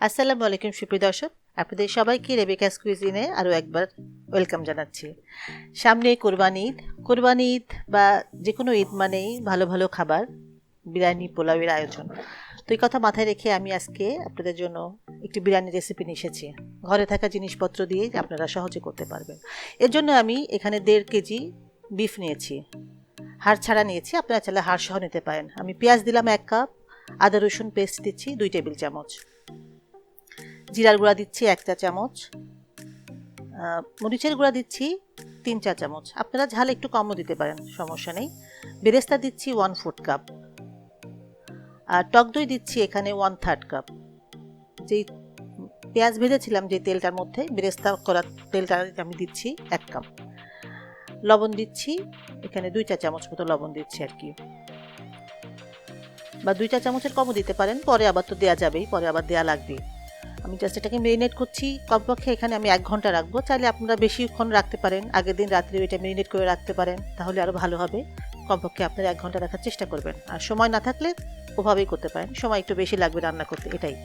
আসসালামু আলাইকুম সুপ্রিয় দর্শক, আপনাদের সবাইকে রেবেকাস কুইজিনে আরও একবার ওয়েলকাম জানাচ্ছি। সামনে কোরবানি ঈদ বা যে কোনো ঈদ মানেই ভালো ভালো খাবার, বিরিয়ানি পোলাওয়ের আয়োজন। তো এই কথা মাথায় রেখে আমি আজকে আপনাদের জন্য একটি বিরিয়ানি রেসিপি নিয়ে এসেছি। ঘরে থাকা জিনিসপত্র দিয়ে আপনারা সহজে করতে পারবেন। এর জন্য আমি এখানে 1.5 কেজি বিফ নিয়েছি, হাড় ছাড়া নিয়েছি, আপনারা চাইলে হাড় সহ নিতে পারেন। আমি পেঁয়াজ দিলাম 1 কাপ, আদা রসুন পেস্ট দিচ্ছি 2 টেবিল চামচ, জিরার গুঁড়া দিচ্ছি 1 চা চামচ, মরিচের গুঁড়া দিচ্ছি 3 চা চামচ, আপনারা ঝাল একটু কমও দিতে পারেন, সমস্যা নেই। বেরেস্তা দিচ্ছি 1/4 কাপ, আর টক দই দিচ্ছি এখানে 1/3 কাপ। যেই পেঁয়াজ ভেজেছিলাম যে তেলটার মধ্যে বেরেস্তা করা তেলটা আমি দিচ্ছি 1 কাপ। লবণ দিচ্ছি এখানে 2 চা চামচ মতো লবণ দিচ্ছি আর কি, বা 2 চা চামচের কমও দিতে পারেন, পরে আবার তো দেওয়া যাবেই, পরে আবার দেওয়া লাগবে। আমি জাস্ট এটাকে মেরিনেট করছি, কমপক্ষে এখানে আমি 1 ঘন্টা রাখবো। চাইলে আপনারা বেশিক্ষণ রাখতে পারেন, আগের দিন রাত্রে এটা মেরিনেট করে রাখতে পারেন, তাহলে আরও ভালো হবে। কমপক্ষে আপনারা 1 ঘন্টা রাখার চেষ্টা করবেন, আর সময় না থাকলে ওভাবেই করতে পারেন, সময় একটু বেশি লাগবে রান্না করতে, এটাই।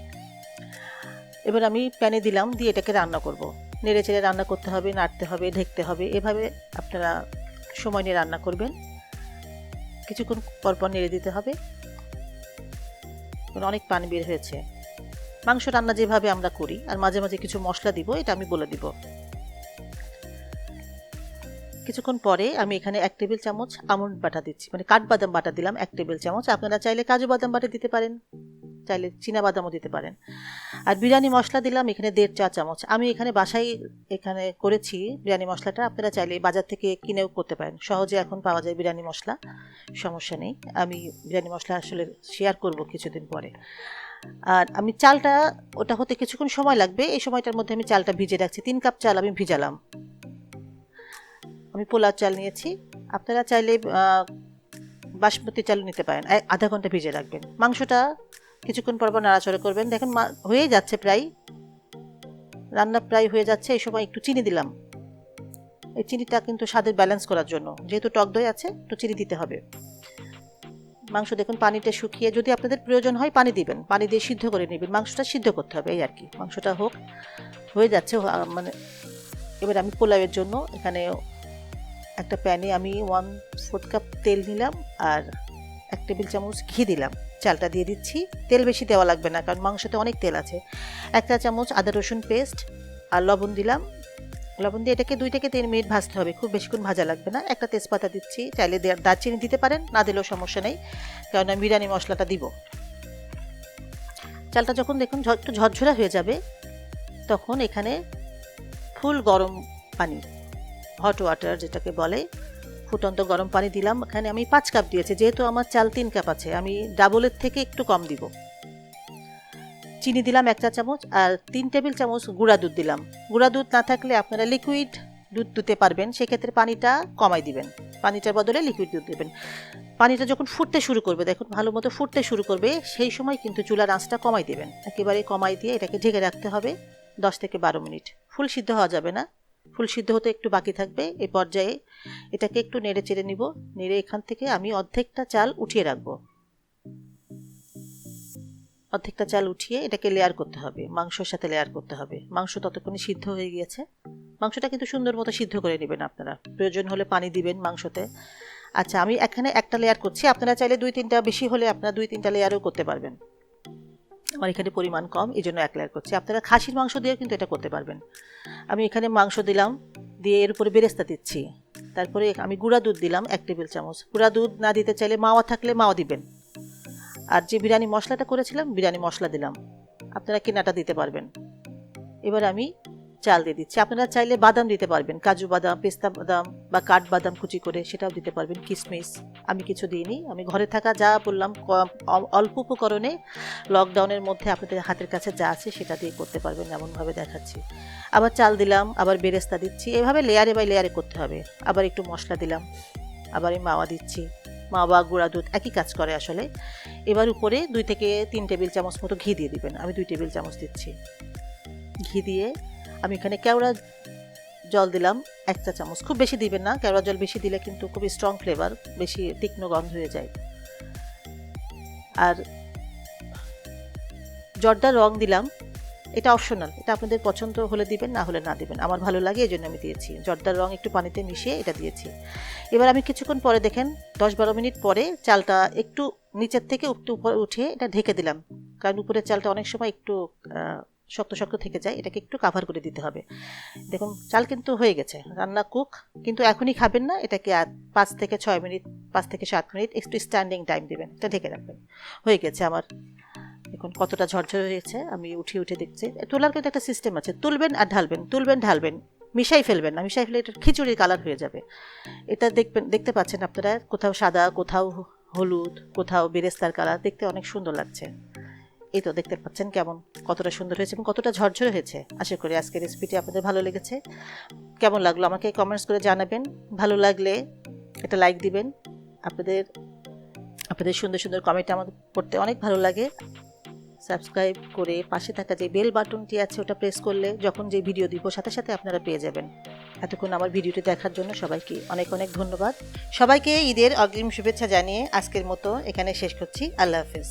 এবার আমি প্যানে দিলাম, দিয়ে এটাকে রান্না করব। নেড়ে চেড়ে রান্না করতে হবে, নাড়তে হবে, ঢেকতে হবে, এভাবে আপনারা সময় নিয়ে রান্না করবেন। কিছুক্ষণ পরপর নেড়ে দিতে হবে, অনেক পানি বের হয়েছে। মাংস রান্না যেভাবে আমরা করি, আর মাঝে মাঝে কিছু মশলা দিব, এটা আমি বলে দিব। কিছুক্ষণ পরে আমি এখানে 1 টেবিল চামচ আমন্ড বাটা দিচ্ছি, মানে কাঠবাদাম বাটা দিলাম 1 টেবিল চামচ। আপনারা চাইলে কাজু বাদাম বাটা দিতে পারেন, চাইলে চীনা বাদামও দিতে পারেন। আর বিরিয়ানি মশলা দিলাম এখানে 1.5 চা চামচ। আমি এখানে বাসায় করেছি বিরিয়ানি মশলাটা, আপনারা চাইলে বাজার থেকে কিনেও করতে পারেন, সহজে এখন পাওয়া যায় বিরিয়ানি মশলা, সমস্যা নেই। আমি বিরিয়ানি মশলা আসলে শেয়ার করব কিছুদিন পরে। আর আমি চালটা, ওটা হতে কিছুক্ষণ সময় লাগবে, এই সময়টার মধ্যে আমি চালটা ভিজে রাখছি। 3 কাপ চাল আমি ভিজালাম। আমি পোলাও চাল নিয়েছি, আপনারা চাইলে বাসমতি চাল নিতে পারেন। 1/2 ঘন্টা ভিজে রাখবেন। মাংসটা কিছুক্ষণ পর নাড়াচাড়া করবেন। দেখেন হয়ে যাচ্ছে, প্রায় রান্না প্রায় হয়ে যাচ্ছে। এই সময় একটু চিনি দিলাম, এই চিনিটা কিন্তু স্বাদের ব্যালেন্স করার জন্য, যেহেতু টক দই আছে একটু চিনি দিতে হবে। মাংস দেখুন পানিটা শুকিয়ে, যদি আপনাদের প্রয়োজন হয় পানি দিবেন, পানি দিয়ে সিদ্ধ করে নেবেন। মাংসটা সিদ্ধ করতে হবে, এই আর কি। মাংসটা হয়ে যাচ্ছে মানে। এবার আমি পোলাওয়ের জন্য এখানে একটা প্যানে আমি 1/4 কাপ তেল নিলাম, আর 1 টেবিল চামচ ঘি দিলাম। চালটা দিয়ে দিচ্ছি, তেল বেশি দেওয়া লাগবে না, কারণ মাংসতে অনেক তেল আছে। 1 চা চামচ আদা রসুন পেস্ট, আর লবণ দিলাম। লবণ দিয়ে এটাকে 2 থেকে 3 মিনিট ভাজতে হবে, খুব বেশিক্ষণ ভাজা লাগবে না। একটা তেজপাতা দিচ্ছি, চাইলে দারচিনি দিতে পারেন, না দিলেও সমস্যা নেই, কারণ আমি বিরিয়ানি মশলাটা দিব। চালটা যখন দেখুন একটু ঝরঝরা হয়ে যাবে, তখন এখানে ফুল গরম পানি, হট ওয়াটার যেটাকে বলে, ফুটন্ত গরম পানি দিলাম। এখানে আমি 5 কাপ দিয়েছি, যেহেতু আমার চাল 3 কাপ আছে, আমি ডাবলের থেকে একটু কম দিব। চিনি দিলাম 1 চা চামচ, আর 3 টেবিল চামচ গুঁড়া দুধ দিলাম। গুঁড়া দুধ না থাকলে আপনারা লিকুইড দুধ দিতে পারবেন, সেক্ষেত্রে পানিটা কমাই দিবেন, পানিটার বদলে লিকুইড দুধ দেবেন। পানিটা যখন ফুটতে শুরু করবে, দেখুন ভালো মতো ফুটতে শুরু করবে, সেই সময় কিন্তু চুলার আঁচটা কমাই দেবেন, একেবারে কমাই দিয়ে এটাকে ঢেকে রাখতে হবে 10 থেকে 12 মিনিট। ফুল সিদ্ধ হওয়া যাবে না, ফুল সিদ্ধ হতে একটু বাকি থাকবে। এই পর্যায়ে এটাকে একটু নেড়ে চেড়ে নিব। নেড়ে এখান থেকে আমি অর্ধেকটা চাল উঠিয়ে রাখবো, অর্ধেকটা চাল উঠিয়ে এটাকে লেয়ার করতে হবে, মাংসের সাথে লেয়ার করতে হবে। মাংস ততক্ষণে সিদ্ধ হয়ে গিয়েছে। মাংসটা কিন্তু সুন্দর মতো সিদ্ধ করে নেবেন আপনারা, প্রয়োজন হলে পানি দিবেন মাংসতে। আচ্ছা, আমি এখানে একটা লেয়ার করছি, আপনারা চাইলে 2-3টা, বেশি হলে আপনারা 2-3টা লেয়ারও করতে পারবেন। আমার এখানে পরিমাণ কম, এই জন্য 1 লেয়ার করছি। আপনারা খাসির মাংস দিয়েও কিন্তু এটা করতে পারবেন। আমি এখানে মাংস দিলাম, দিয়ে এর উপরে বেরেস্তা দিচ্ছি। তারপরে আমি গুঁড়া দুধ দিলাম 1 টেবিল চামচ। গুঁড়া দুধ না দিতে চাইলে মাওয়া থাকলে মাওয়া দিবেন। আর যে বিরিয়ানি মশলাটা করেছিলাম, বিরিয়ানি মশলা দিলাম, আপনারা কেনাটা দিতে পারবেন। এবার আমি চাল দিয়ে দিচ্ছি। আপনারা চাইলে বাদাম দিতে পারবেন, কাজু বাদাম, পেস্তা বাদাম বা কাঠবাদাম কুচি করে, সেটাও দিতে পারবেন, কিশমিশ। আমি কিছু দিইনি, আমি ঘরে থাকা যা বললাম অল্প উপকরণে, লকডাউনের মধ্যে আপনাদের হাতের কাছে যা আছে সেটা দিয়ে করতে পারবেন, এমনভাবে দেখাচ্ছি। আবার চাল দিলাম, আবার বেরেস্তা দিচ্ছি, এভাবে লেয়ারে বাই লেয়ারে করতে হবে। আবার একটু মশলা দিলাম, আবার আমি মাওয়া দিচ্ছি। মাওয়া গুঁড়া দুধ একই কাজ করে আসলে। এবার উপরে 2 থেকে 3 টেবিল চামচ মতো ঘি দিয়ে দিবেন। আমি 2 টেবিল চামচ দিচ্ছি। ঘি দিয়ে আমি এখানে কেওড়া জল দিলাম 1 চা চামচ। খুব বেশি দিবেন না, কেওড়া জল বেশি দিলে কিন্তু খুব স্ট্রং ফ্লেভার, বেশি তীক্ষ্ণ গন্ধ হয়ে যায়। আর জর্দার রং দিলাম এটা অপশনাল, এটা আপনাদের পছন্দ হলে দিবেন, না হলে না দিবেন। আমার ভালো লাগে এই জন্য আমি দিয়েছি। জর্দার রং একটু পানিতে মিশিয়ে এটা দিয়েছি। এবার আমি কিছুক্ষণ পরে দেখেন 10-12 মিনিট পরে চালটা একটু নিচের থেকে একটু উপরে উঠিয়ে এটা ঢেকে দিলাম, কারণ উপরের চালটা অনেক সময় একটু শক্ত শক্ত থেকে যায়, এটাকে একটু কাভার করে দিতে হবে। দেখুন চাল কিন্তু হয়ে গেছে, রান্না কুক, কিন্তু এখনই খাবেন না, এটাকে 5 থেকে 6 মিনিট 5 থেকে 7 মিনিট একটু স্ট্যান্ডিং টাইম দিবেন, এটা ঢেকে রাখবেন। হয়ে গেছে আমার। দেখুন কতটা ঝরঝরে হয়েছে, আমি উঠিয়ে উঠে দেখছি। তোলার কিন্তু একটা সিস্টেম আছে, তুলবেন আর ঢালবেন, তুলবেন ঢালবেন, মিশাই ফেলবেন না, মিশাই ফেলে এটা খিচুড়ির কালার হয়ে যাবে। এটা দেখতে পাচ্ছেন আপনারা, কোথাও সাদা, কোথাও হলুদ, কোথাও বেরেস্তার কালার, দেখতে অনেক সুন্দর লাগছে। এই তো দেখতে পাচ্ছেন কেমন কতটা সুন্দর হয়েছে এবং কতটা ঝরঝরে হয়েছে। আশা করি আজকের রেসিপিটি আপনাদের ভালো লেগেছে। কেমন লাগলো আমাকে কমেন্টস করে জানাবেন। ভালো লাগলে এটা লাইক দিবেন। আপনাদের সুন্দর সুন্দর কমেন্ট আমার পড়তে অনেক ভালো লাগে। সাবস্ক্রাইব করে পাশে থাকা যে বেল বাটনটি আছে ওটা প্রেস করলে যখন যে ভিডিও দিব সাথে সাথে আপনারা পেয়ে যাবেন। এতক্ষণ আমার ভিডিওটি দেখার জন্য সবাইকে অনেক অনেক ধন্যবাদ। সবাইকে ঈদের অগ্রিম শুভেচ্ছা জানিয়ে আজকের মতো এখানে শেষ করছি। আল্লাহ হাফেজ।